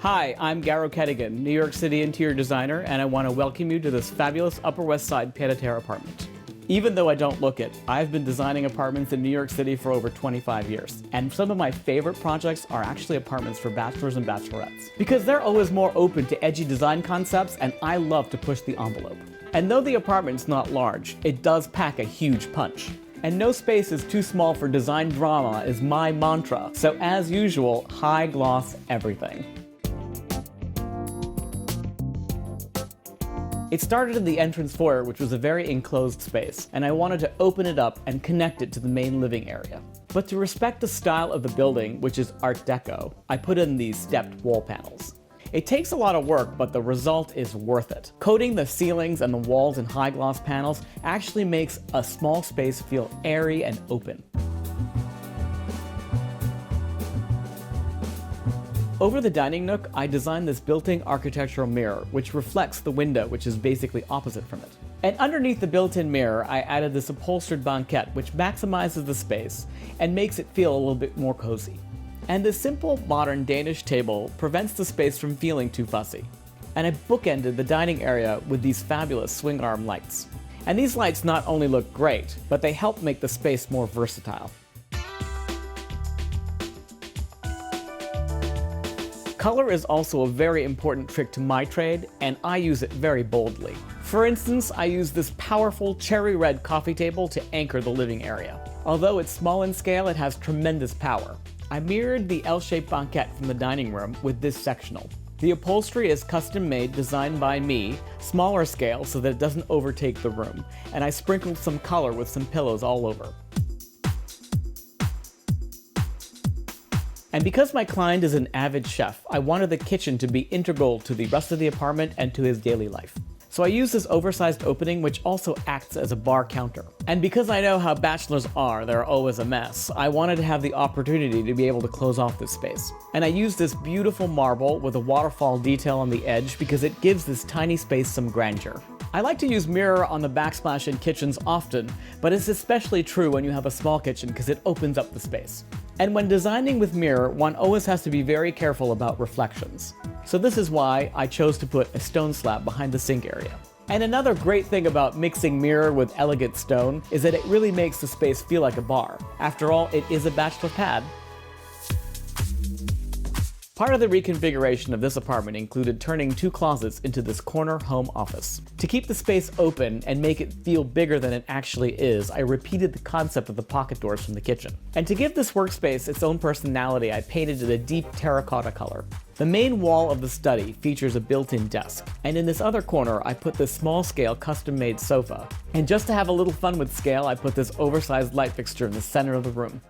Hi, I'm Garrow Kedigian, New York City interior designer, and I want to welcome you to this fabulous Upper West Side pied-a-terre apartment. Even though I don't look it, I've been designing apartments in New York City for over 25 years. And some of my favorite projects are actually apartments for bachelors and bachelorettes. Because they're always more open to edgy design concepts, and I love to push the envelope. And though the apartment's not large, it does pack a huge punch. And no space is too small for design drama is my mantra. So as usual, high gloss everything. It started in the entrance foyer, which was a very enclosed space, and I wanted to open it up and connect it to the main living area. But to respect the style of the building, which is Art Deco, I put in these stepped wall panels. It takes a lot of work, but the result is worth it. Coating the ceilings and the walls in high gloss panels actually makes a small space feel airy and open. Over the dining nook, I designed this built-in architectural mirror, which reflects the window, which is basically opposite from it. And underneath the built-in mirror, I added this upholstered banquette, which maximizes the space and makes it feel a little bit more cozy. And this simple, modern Danish table prevents the space from feeling too fussy. And I bookended the dining area with these fabulous swing arm lights. And these lights not only look great, but they help make the space more versatile. Color is also a very important trick to my trade, and I use it very boldly. For instance, I use this powerful cherry red coffee table to anchor the living area. Although it's small in scale, it has tremendous power. I mirrored the L-shaped banquette from the dining room with this sectional. The upholstery is custom made, designed by me, smaller scale so that it doesn't overtake the room, and I sprinkled some color with some pillows all over. And because my client is an avid chef, I wanted the kitchen to be integral to the rest of the apartment and to his daily life. So I used this oversized opening, which also acts as a bar counter. And because I know how bachelors are, they're always a mess, I wanted to have the opportunity to be able to close off this space. And I used this beautiful marble with a waterfall detail on the edge because it gives this tiny space some grandeur. I like to use mirror on the backsplash in kitchens often, but it's especially true when you have a small kitchen because it opens up the space. And when designing with mirror, one always has to be very careful about reflections. So this is why I chose to put a stone slab behind the sink area. And another great thing about mixing mirror with elegant stone is that it really makes the space feel like a bar. After all, it is a bachelor pad. Part of the reconfiguration of this apartment included turning 2 closets into this corner home office. To keep the space open and make it feel bigger than it actually is, I repeated the concept of the pocket doors from the kitchen. And to give this workspace its own personality, I painted it a deep terracotta color. The main wall of the study features a built-in desk, and in this other corner I put this small-scale custom-made sofa. And just to have a little fun with scale, I put this oversized light fixture in the center of the room.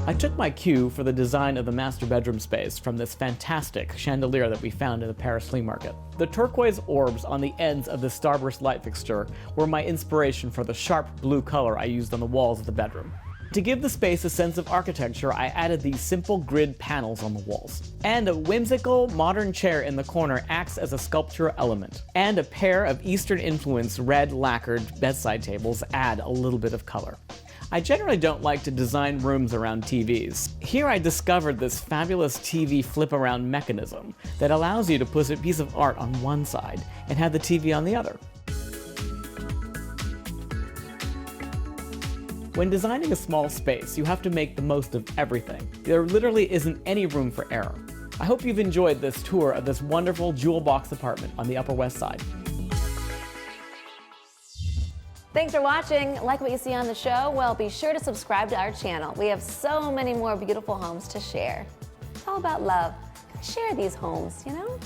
I took my cue for the design of the master bedroom space from this fantastic chandelier that we found in the Paris flea market. The turquoise orbs on the ends of the starburst light fixture were my inspiration for the sharp blue color I used on the walls of the bedroom. To give the space a sense of architecture, I added these simple grid panels on the walls. And a whimsical, modern chair in the corner acts as a sculptural element. And a pair of Eastern-influenced red lacquered bedside tables add a little bit of color. I generally don't like to design rooms around TVs. Here I discovered this fabulous TV flip-around mechanism that allows you to put a piece of art on one side and have the TV on the other. When designing a small space, you have to make the most of everything. There literally isn't any room for error. I hope you've enjoyed this tour of this wonderful jewel box apartment on the Upper West Side. Thanks for watching. Like what you see on the show? Well, be sure to subscribe to our channel. We have so many more beautiful homes to share. It's all about love. Share these homes, you know?